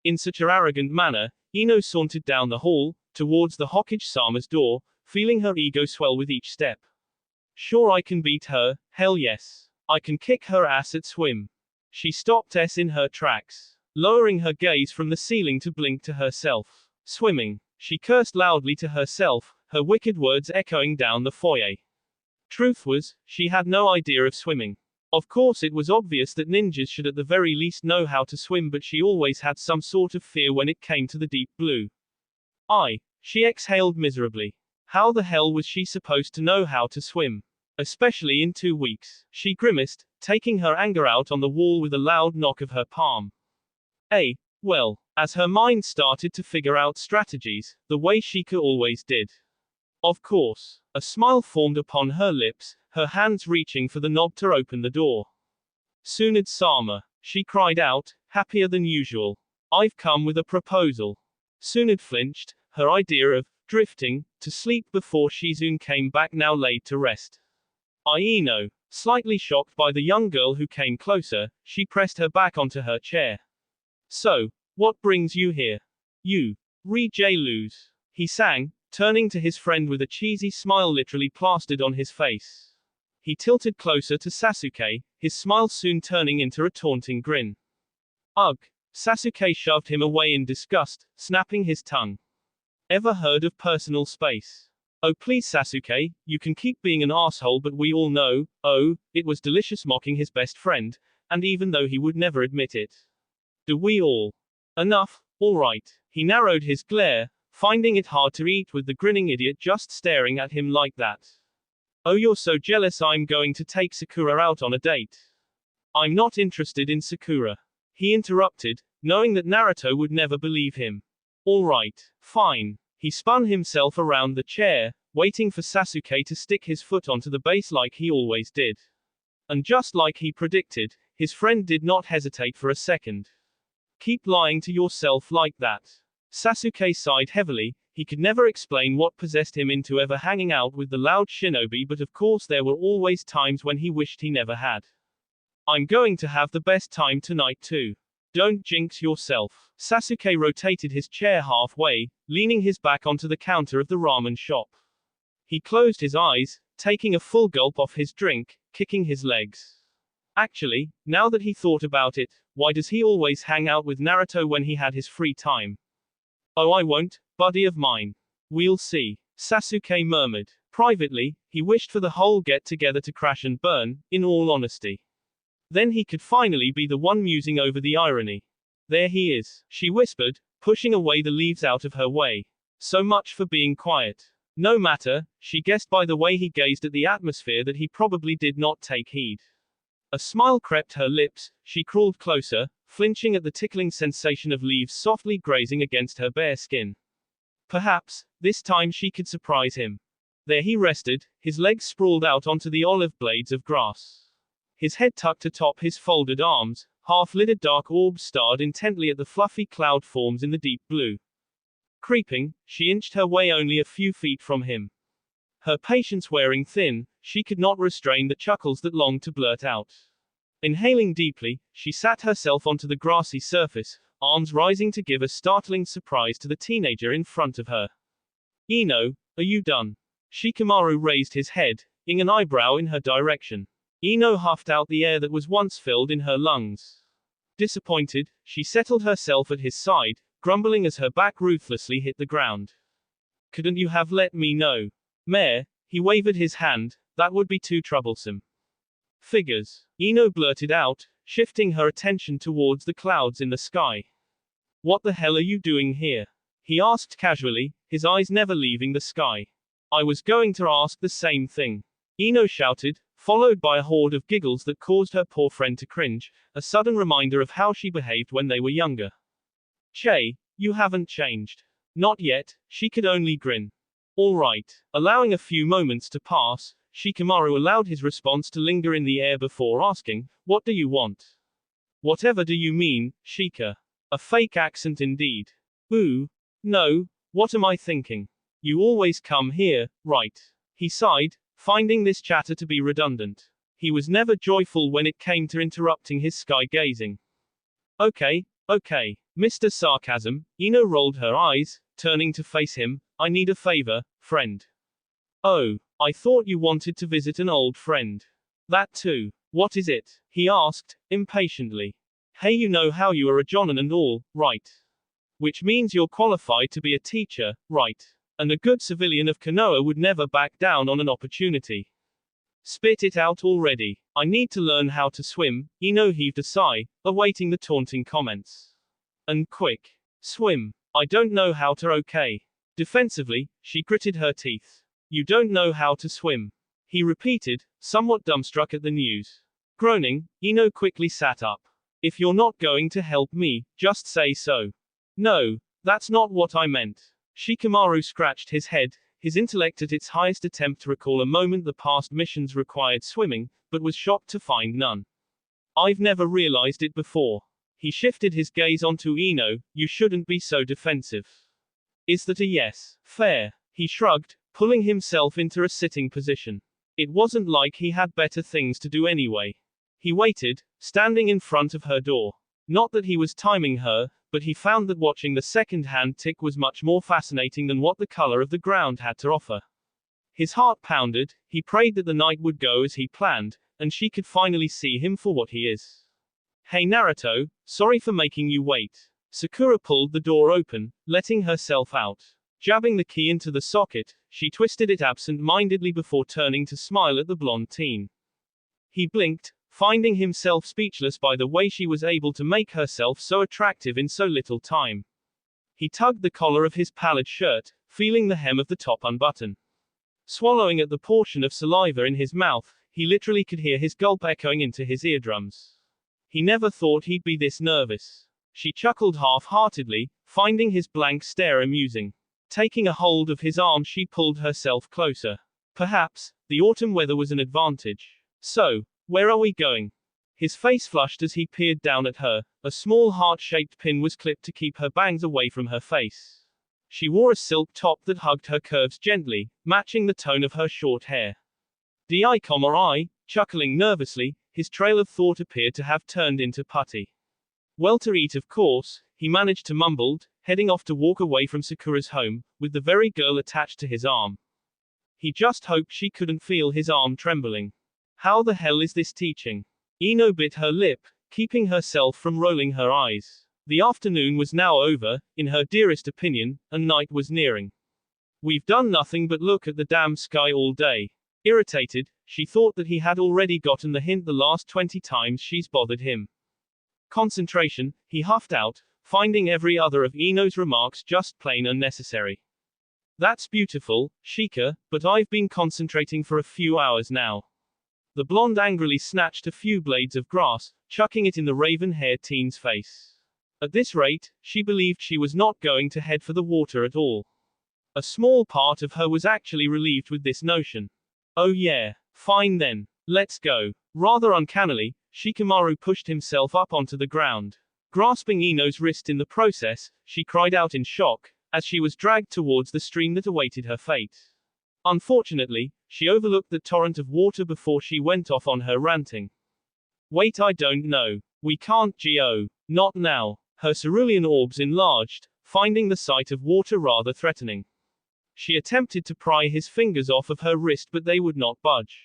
In such an arrogant manner, Ino sauntered down the hall, towards the Hokage-sama's door, feeling her ego swell with each step. Sure I can beat her, hell yes. I can kick her ass at swim. She stopped in her tracks, lowering her gaze from the ceiling to blink to herself. Swimming. She cursed loudly to herself, her wicked words echoing down the foyer. Truth was, she had no idea of swimming. Of course it was obvious that ninjas should at the very least know how to swim, but she always had some sort of fear when it came to the deep blue. She exhaled miserably. How the hell was she supposed to know how to swim? Especially in 2 weeks. She grimaced, taking her anger out on the wall with a loud knock of her palm. Well, as her mind started to figure out strategies, the way Sheikah always did. Of course. A smile formed upon her lips, her hands reaching for the knob to open the door. Tsunade-sama, she cried out, happier than usual. I've come with a proposal. Tsunade flinched, her idea of drifting to sleep before Shizune came back now laid to rest. Ino, slightly shocked by the young girl who came closer, she pressed her back onto her chair. So, what brings you here? You. Re-J-Lose. He sang, turning to his friend with a cheesy smile literally plastered on his face. He tilted closer to Sasuke, his smile soon turning into a taunting grin. Ugh. Sasuke shoved him away in disgust, snapping his tongue. Ever heard of personal space? Oh please Sasuke, you can keep being an asshole, but we all know, it was delicious mocking his best friend, and even though he would never admit it. Do we all? Enough, alright. He narrowed his glare, finding it hard to eat with the grinning idiot just staring at him like that. Oh you're so jealous, I'm going to take Sakura out on a date. I'm not interested in Sakura. He interrupted, knowing that Naruto would never believe him. Alright, fine. He spun himself around the chair, waiting for Sasuke to stick his foot onto the base like he always did. And just like he predicted, his friend did not hesitate for a second. Keep lying to yourself like that. Sasuke sighed heavily. He could never explain what possessed him into ever hanging out with the loud shinobi, but of course there were always times when he wished he never had. I'm going to have the best time tonight too. Don't jinx yourself. Sasuke rotated his chair halfway, leaning his back onto the counter of the ramen shop. He closed his eyes, taking a full gulp off his drink, kicking his legs. Actually, now that he thought about it, why does he always hang out with Naruto when he had his free time? Oh I won't, buddy of mine. We'll see. Sasuke murmured. Privately, he wished for the whole get-together to crash and burn, in all honesty. Then he could finally be the one musing over the irony. There he is, she whispered, pushing away the leaves out of her way. So much for being quiet. No matter, she guessed by the way he gazed at the atmosphere that he probably did not take heed. A smile crept her lips, she crawled closer, flinching at the tickling sensation of leaves softly grazing against her bare skin. Perhaps, this time she could surprise him. There he rested, his legs sprawled out onto the olive blades of grass. His head tucked atop his folded arms, half-lidded dark orbs stared intently at the fluffy cloud forms in the deep blue. Creeping, she inched her way only a few feet from him. Her patience wearing thin, she could not restrain the chuckles that longed to blurt out. Inhaling deeply, she sat herself onto the grassy surface, arms rising to give a startling surprise to the teenager in front of her. Ino, are you done? Shikamaru raised his head, ing an eyebrow in her direction. Ino huffed out the air that was once filled in her lungs. Disappointed, she settled herself at his side, grumbling as her back ruthlessly hit the ground. Couldn't you have let me know? Mayor, he wavered his hand, that would be too troublesome. Figures. Ino blurted out, shifting her attention towards the clouds in the sky. What the hell are you doing here? He asked casually, his eyes never leaving the sky. I was going to ask the same thing. Ino shouted, followed by a horde of giggles that caused her poor friend to cringe, a sudden reminder of how she behaved when they were younger. Che, you haven't changed. Not yet, she could only grin. All right. Allowing a few moments to pass, Shikamaru allowed his response to linger in the air before asking, what do you want? Whatever do you mean, Shika? A fake accent indeed. Ooh. No, what am I thinking? You always come here, right? He sighed, finding this chatter to be redundant. He was never joyful when it came to interrupting his sky gazing. Okay, Mr. Sarcasm, Ino rolled her eyes, turning to face him, I need a favor, friend. Oh, I thought you wanted to visit an old friend. That too. What is it? He asked, impatiently. Hey, you know how you are a jonin and all, right? Which means you're qualified to be a teacher, right? And a good civilian of Konoha would never back down on an opportunity. Spit it out already. I need to learn how to swim, Ino heaved a sigh, awaiting the taunting comments. And quick. Swim. I don't know how to. Okay. Defensively, she gritted her teeth. You don't know how to swim. He repeated, somewhat dumbstruck at the news. Groaning, Ino quickly sat up. If you're not going to help me, just say so. No, that's not what I meant. Shikamaru scratched his head, his intellect at its highest attempt to recall a moment the past missions required swimming, but was shocked to find none. I've never realized it before. He shifted his gaze onto Ino, you shouldn't be so defensive. Is that a yes? Fair. He shrugged, pulling himself into a sitting position. It wasn't like he had better things to do anyway. He waited, standing in front of her door. Not that he was timing her, but he found that watching the second-hand tick was much more fascinating than what the color of the ground had to offer. His heart pounded, he prayed that the night would go as he planned, and she could finally see him for what he is. Hey Naruto, sorry for making you wait. Sakura pulled the door open, letting herself out. Jabbing the key into the socket, she twisted it absent-mindedly before turning to smile at the blonde teen. He blinked, finding himself speechless by the way she was able to make herself so attractive in so little time. He tugged the collar of his pallid shirt, feeling the hem of the top unbutton. Swallowing at the portion of saliva in his mouth, he literally could hear his gulp echoing into his eardrums. He never thought he'd be this nervous. She chuckled half-heartedly, finding his blank stare amusing. Taking a hold of his arm, she pulled herself closer. Perhaps, the autumn weather was an advantage. So, where are we going? His face flushed as he peered down at her. A small heart-shaped pin was clipped to keep her bangs away from her face. She wore a silk top that hugged her curves gently, matching the tone of her short hair. I, chuckling nervously, his trail of thought appeared to have turned into putty. Well, to eat, of course, he managed to mumble, heading off to walk away from Sakura's home, with the very girl attached to his arm. He just hoped she couldn't feel his arm trembling. How the hell is this teaching? Ino bit her lip, keeping herself from rolling her eyes. The afternoon was now over, in her dearest opinion, and night was nearing. We've done nothing but look at the damn sky all day. Irritated, she thought that he had already gotten the hint the last 20 times she's bothered him. Concentration, he huffed out, finding every other of Ino's remarks just plain unnecessary. That's beautiful, Shika, but I've been concentrating for a few hours now. The blonde angrily snatched a few blades of grass, chucking it in the raven-haired teen's face. At this rate, she believed she was not going to head for the water at all. A small part of her was actually relieved with this notion. Oh yeah, fine then, let's go. Rather uncannily, Shikamaru pushed himself up onto the ground. Grasping Ino's wrist in the process, she cried out in shock, as she was dragged towards the stream that awaited her fate. Unfortunately, she overlooked the torrent of water before she went off on her ranting. Wait, I don't know. We can't go. Not now. Her cerulean orbs enlarged, finding the sight of water rather threatening. She attempted to pry his fingers off of her wrist, but they would not budge.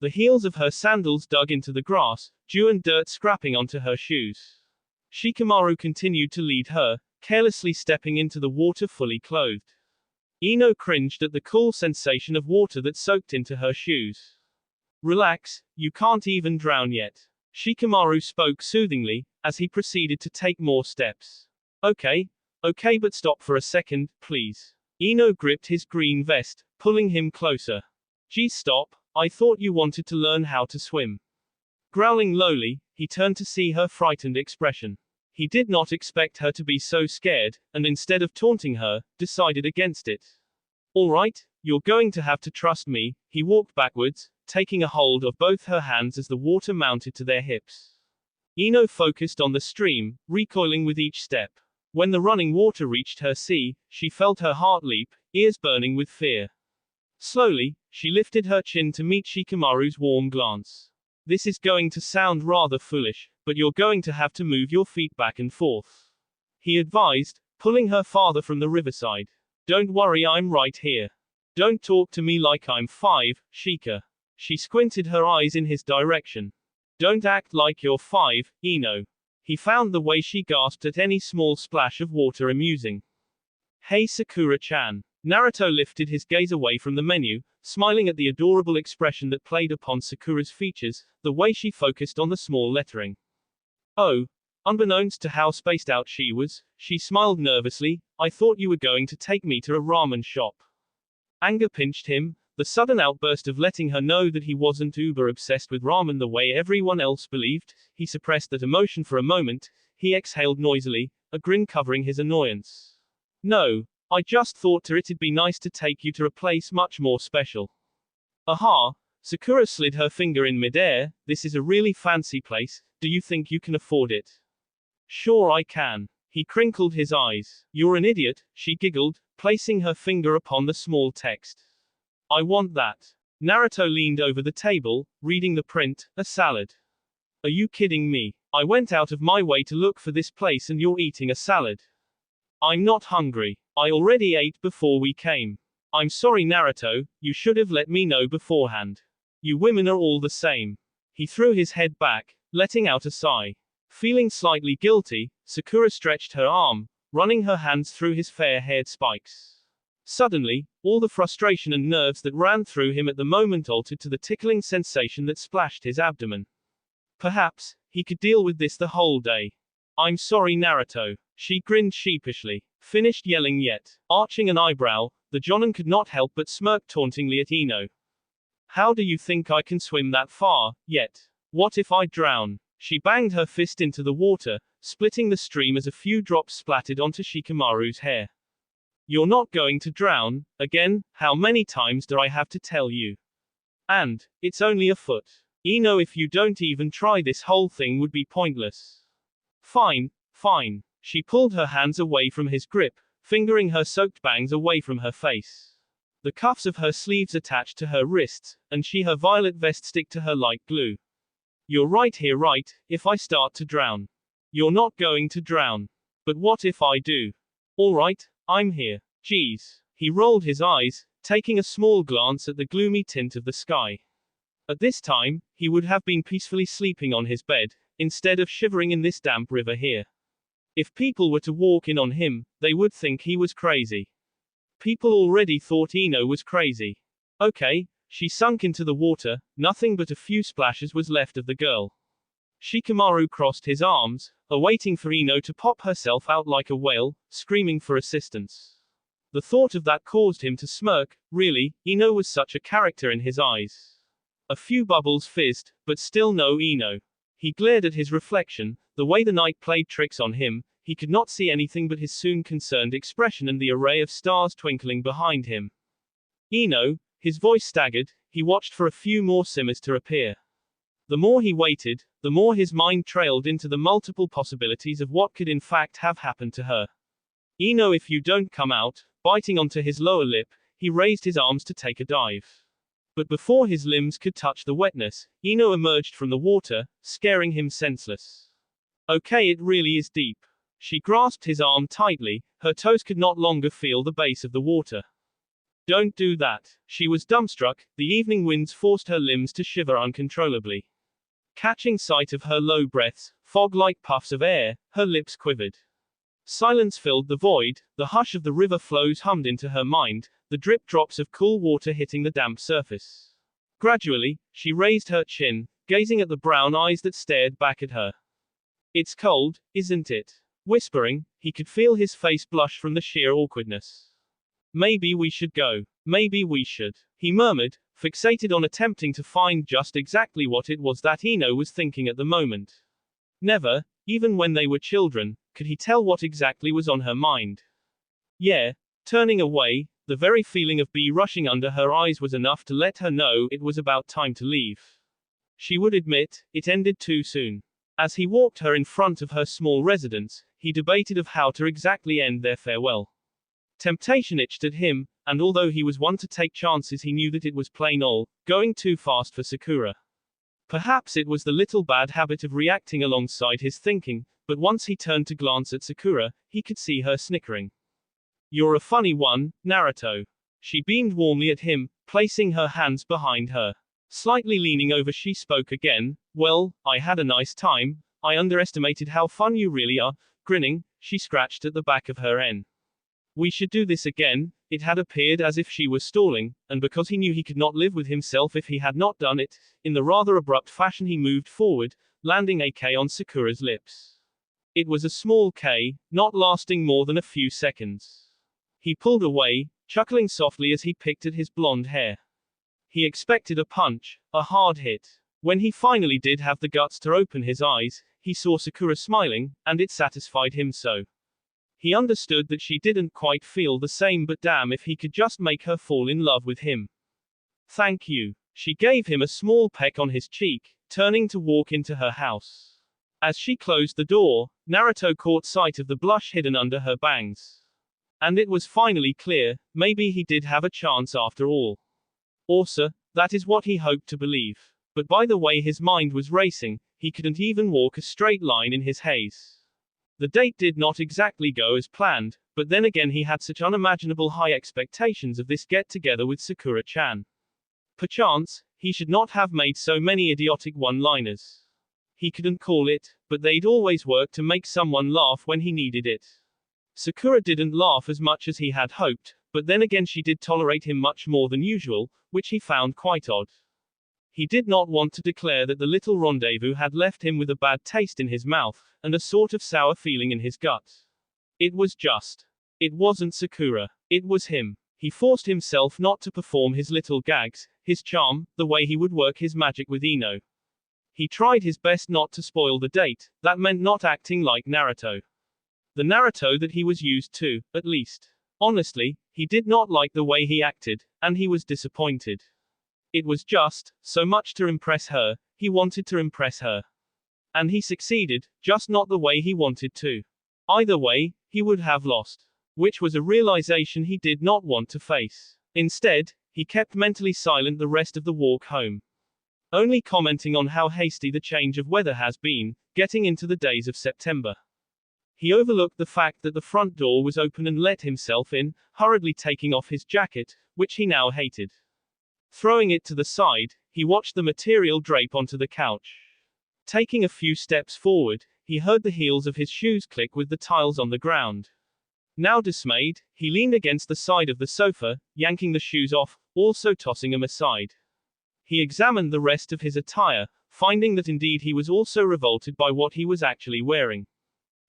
The heels of her sandals dug into the grass, dew and dirt scraping onto her shoes. Shikamaru continued to lead her, carelessly stepping into the water fully clothed. Ino cringed at the cool sensation of water that soaked into her shoes. Relax, you can't even drown yet. Shikamaru spoke soothingly, as he proceeded to take more steps. Okay, okay, but stop for a second, please. Ino gripped his green vest, pulling him closer. Geez, stop, I thought you wanted to learn how to swim. Growling lowly, he turned to see her frightened expression. He did not expect her to be so scared, and instead of taunting her, decided against it. All right, you're going to have to trust me. He walked backwards, taking a hold of both her hands as the water mounted to their hips. Ino focused on the stream, recoiling with each step. When the running water reached her sea, she felt her heart leap, ears burning with fear. Slowly, she lifted her chin to meet Shikamaru's warm glance. This is going to sound rather foolish, but you're going to have to move your feet back and forth, he advised, pulling her farther from the riverside. Don't worry, I'm right here. Don't talk to me like I'm 5, Shika. She squinted her eyes in his direction. Don't act like you're 5, Ino. He found the way she gasped at any small splash of water amusing. Hey Sakura-chan. Naruto lifted his gaze away from the menu, smiling at the adorable expression that played upon Sakura's features, the way she focused on the small lettering. Oh. Unbeknownst to how spaced out she was, she smiled nervously. I thought you were going to take me to a ramen shop. Anger pinched him, the sudden outburst of letting her know that he wasn't uber obsessed with ramen the way everyone else believed. He suppressed that emotion for a moment. He exhaled noisily, a grin covering his annoyance. No. I just thought it'd be nice to take you to a place much more special. Aha! Sakura slid her finger in midair. This is a really fancy place. Do you think you can afford it? Sure I can. He crinkled his eyes. You're an idiot, she giggled, placing her finger upon the small text. I want that. Naruto leaned over the table, reading the print, a salad. Are you kidding me? I went out of my way to look for this place and you're eating a salad. I'm not hungry. I already ate before we came. I'm sorry Naruto, you should have let me know beforehand. You women are all the same. He threw his head back, letting out a sigh. Feeling slightly guilty, Sakura stretched her arm, running her hands through his fair-haired spikes. Suddenly, all the frustration and nerves that ran through him at the moment altered to the tickling sensation that splashed his abdomen. Perhaps, he could deal with this the whole day. I'm sorry Naruto. She grinned sheepishly. Finished yelling yet. Arching an eyebrow, the Jonin could not help but smirk tauntingly at Ino. How do you think I can swim that far, yet? What if I drown? She banged her fist into the water, splitting the stream as a few drops splattered onto Shikamaru's hair. You're not going to drown, again, how many times do I have to tell you? And, it's only a foot. Ino, if you don't even try, this whole thing would be pointless. Fine, fine. She pulled her hands away from his grip, fingering her soaked bangs away from her face. The cuffs of her sleeves attached to her wrists, and her violet vest stick to her like glue. You're right here, right? If I start to drown. You're not going to drown. But what if I do? All right, I'm here. Geez. He rolled his eyes, taking a small glance at the gloomy tint of the sky. At this time, he would have been peacefully sleeping on his bed, instead of shivering in this damp river here. If people were to walk in on him, they would think he was crazy. People already thought Ino was crazy. Okay, she sunk into the water, nothing but a few splashes was left of the girl. Shikamaru crossed his arms, awaiting for Ino to pop herself out like a whale, screaming for assistance. The thought of that caused him to smirk. Really, Ino was such a character in his eyes. A few bubbles fizzed, but still no Ino. He glared at his reflection, the way the night played tricks on him. He could not see anything but his soon concerned expression and the array of stars twinkling behind him. Ino, his voice staggered, he watched for a few more simmers to appear. The more he waited, the more his mind trailed into the multiple possibilities of what could in fact have happened to her. Ino, if you don't come out, biting onto his lower lip, he raised his arms to take a dive. But before his limbs could touch the wetness, Ino emerged from the water, scaring him senseless. Okay, it really is deep. She grasped his arm tightly, her toes could not longer feel the base of the water. Don't do that. She was dumbstruck, the evening winds forced her limbs to shiver uncontrollably. Catching sight of her low breaths, fog-like puffs of air, her lips quivered. Silence filled the void, the hush of the river flows hummed into her mind, the drip drops of cool water hitting the damp surface. Gradually, she raised her chin, gazing at the brown eyes that stared back at her. It's cold, isn't it? Whispering, he could feel his face blush from the sheer awkwardness. Maybe we should go. Maybe we should. He murmured, fixated on attempting to find just exactly what it was that Ino was thinking at the moment. Never, even when they were children, could he tell what exactly was on her mind. Yeah. Turning away, the very feeling of bee rushing under her eyes was enough to let her know it was about time to leave. She would admit, it ended too soon. As he walked her in front of her small residence, he debated of how to exactly end their farewell. Temptation itched at him, and although he was one to take chances, he knew that it was plain old, going too fast for Sakura. Perhaps it was the little bad habit of reacting alongside his thinking, but once he turned to glance at Sakura, he could see her snickering. You're a funny one, Naruto. She beamed warmly at him, placing her hands behind her. Slightly leaning over, she spoke again. Well, I had a nice time. I underestimated how fun you really are. Grinning, she scratched at the back of her N. We should do this again. It had appeared as if she was stalling, and because he knew he could not live with himself if he had not done it, in the rather abrupt fashion he moved forward, landing a K on Sakura's lips. It was a small K, not lasting more than a few seconds. He pulled away, chuckling softly as he picked at his blonde hair. He expected a punch, a hard hit. When he finally did have the guts to open his eyes, he saw Sakura smiling, and it satisfied him so. He understood that she didn't quite feel the same, but damn if he could just make her fall in love with him. Thank you. She gave him a small peck on his cheek, turning to walk into her house. As she closed the door, Naruto caught sight of the blush hidden under her bangs. And it was finally clear, maybe he did have a chance after all. Also, that is what he hoped to believe. But by the way his mind was racing, he couldn't even walk a straight line in his haze. The date did not exactly go as planned, but then again he had such unimaginable high expectations of this get-together with Sakura-chan. Perchance, he should not have made so many idiotic one-liners. He couldn't call it, but they'd always work to make someone laugh when he needed it. Sakura didn't laugh as much as he had hoped, but then again she did tolerate him much more than usual, which he found quite odd. He did not want to declare that the little rendezvous had left him with a bad taste in his mouth, and a sort of sour feeling in his gut. It was just. It wasn't Sakura. It was him. He forced himself not to perform his little gags, his charm, the way he would work his magic with Ino. He tried his best not to spoil the date, that meant not acting like Naruto. The Naruto that he was used to, at least. Honestly, he did not like the way he acted, and he was disappointed. It was just, so much to impress her, he wanted to impress her. And he succeeded, just not the way he wanted to. Either way, he would have lost. Which was a realization he did not want to face. Instead, he kept mentally silent the rest of the walk home. Only commenting on how hasty the change of weather has been, getting into the days of September. He overlooked the fact that the front door was open and let himself in, hurriedly taking off his jacket, which he now hated. Throwing it to the side, he watched the material drape onto the couch. Taking a few steps forward, he heard the heels of his shoes click with the tiles on the ground. Now dismayed, he leaned against the side of the sofa, yanking the shoes off, also tossing them aside. He examined the rest of his attire, finding that indeed he was also revolted by what he was actually wearing.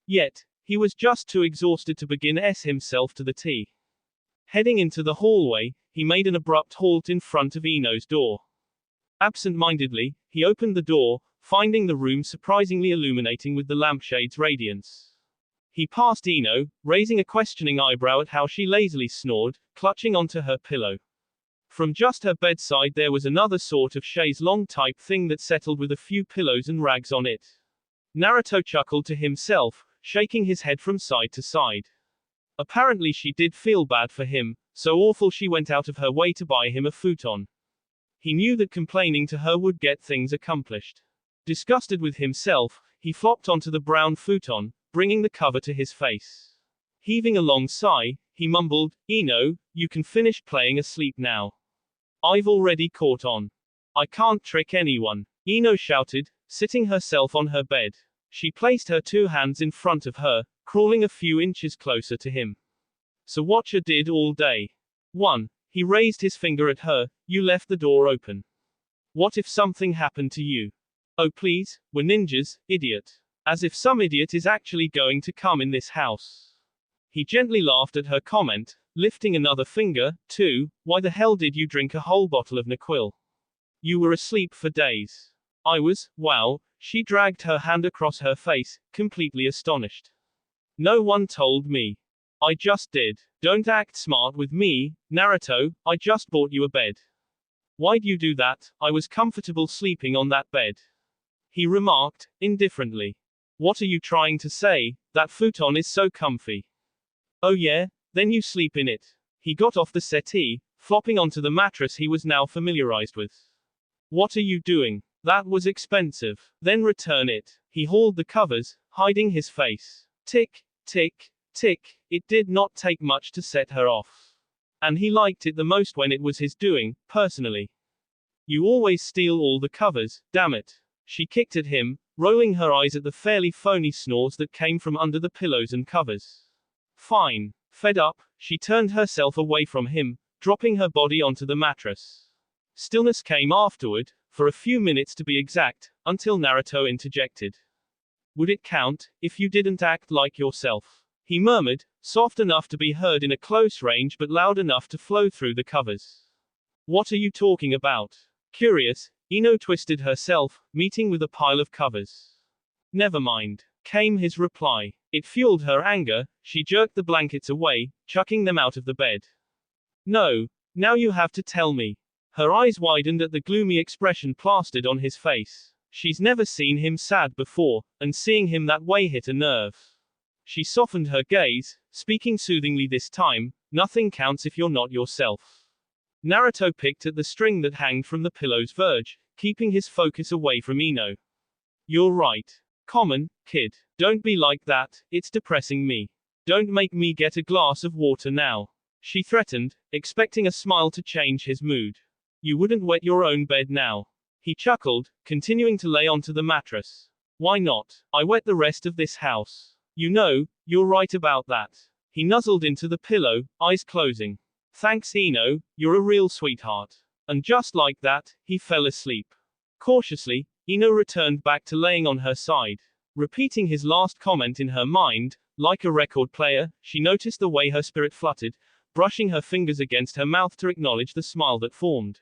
Yet, he was just too exhausted to begin himself to the tea. Heading into the hallway, he made an abrupt halt in front of Ino's door. Absent-mindedly, he opened the door, finding the room surprisingly illuminating with the lampshade's radiance. He passed Ino, raising a questioning eyebrow at how she lazily snored, clutching onto her pillow. From just her bedside there was another sort of chaise-longue type thing that settled with a few pillows and rags on it. Naruto chuckled to himself, shaking his head from side to side. Apparently she did feel bad for him, so awful she went out of her way to buy him a futon. He knew that complaining to her would get things accomplished. Disgusted with himself, he flopped onto the brown futon, bringing the cover to his face. Heaving a long sigh, he mumbled, Ino, you can finish playing asleep now. I've already caught on. I can't trick anyone. Ino shouted, sitting herself on her bed. She placed her two hands in front of her, crawling a few inches closer to him. So what you did all day? 1. He raised his finger at her, you left the door open. What if something happened to you? Oh please, we're ninjas, idiot. As if some idiot is actually going to come in this house. He gently laughed at her comment, lifting another finger, too. Why the hell did you drink a whole bottle of NyQuil? You were asleep for days. I was, wow. She dragged her hand across her face, completely astonished. No one told me. I just did. Don't act smart with me, Naruto, I just bought you a bed. Why'd you do that? I was comfortable sleeping on that bed. He remarked, indifferently. What are you trying to say? That futon is so comfy. Oh yeah? Then you sleep in it. He got off the settee, flopping onto the mattress he was now familiarized with. What are you doing? That was expensive. Then return it. He hauled the covers, hiding his face. Tick, tick, tick. It did not take much to set her off. And he liked it the most when it was his doing, personally. You always steal all the covers, damn it. She kicked at him, rolling her eyes at the fairly phony snores that came from under the pillows and covers. Fine. Fed up, she turned herself away from him, dropping her body onto the mattress. Stillness came afterward, for a few minutes to be exact, until Naruto interjected. Would it count, if you didn't act like yourself? He murmured, soft enough to be heard in a close range but loud enough to flow through the covers. What are you talking about? Curious, Ino twisted herself, meeting with a pile of covers. Never mind, came his reply. It fueled her anger, she jerked the blankets away, chucking them out of the bed. No, now you have to tell me. Her eyes widened at the gloomy expression plastered on his face. She's never seen him sad before, and seeing him that way hit a nerve. She softened her gaze, speaking soothingly this time, nothing counts if you're not yourself. Naruto picked at the string that hanged from the pillow's verge, keeping his focus away from Ino. You're right. Common, kid. Don't be like that, it's depressing me. Don't make me get a glass of water now. She threatened, expecting a smile to change his mood. You wouldn't wet your own bed now. He chuckled, continuing to lay onto the mattress. Why not? I wet the rest of this house. You know, you're right about that. He nuzzled into the pillow, eyes closing. Thanks Ino, you're a real sweetheart. And just like that, he fell asleep. Cautiously, Ino returned back to laying on her side. Repeating his last comment in her mind, like a record player, she noticed the way her spirit fluttered, brushing her fingers against her mouth to acknowledge the smile that formed.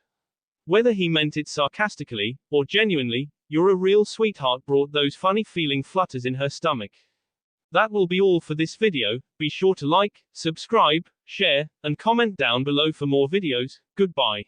Whether he meant it sarcastically, or genuinely, you're a real sweetheart brought those funny feeling flutters in her stomach. That will be all for this video. Be sure to like, subscribe, share, and comment down below for more videos. Goodbye.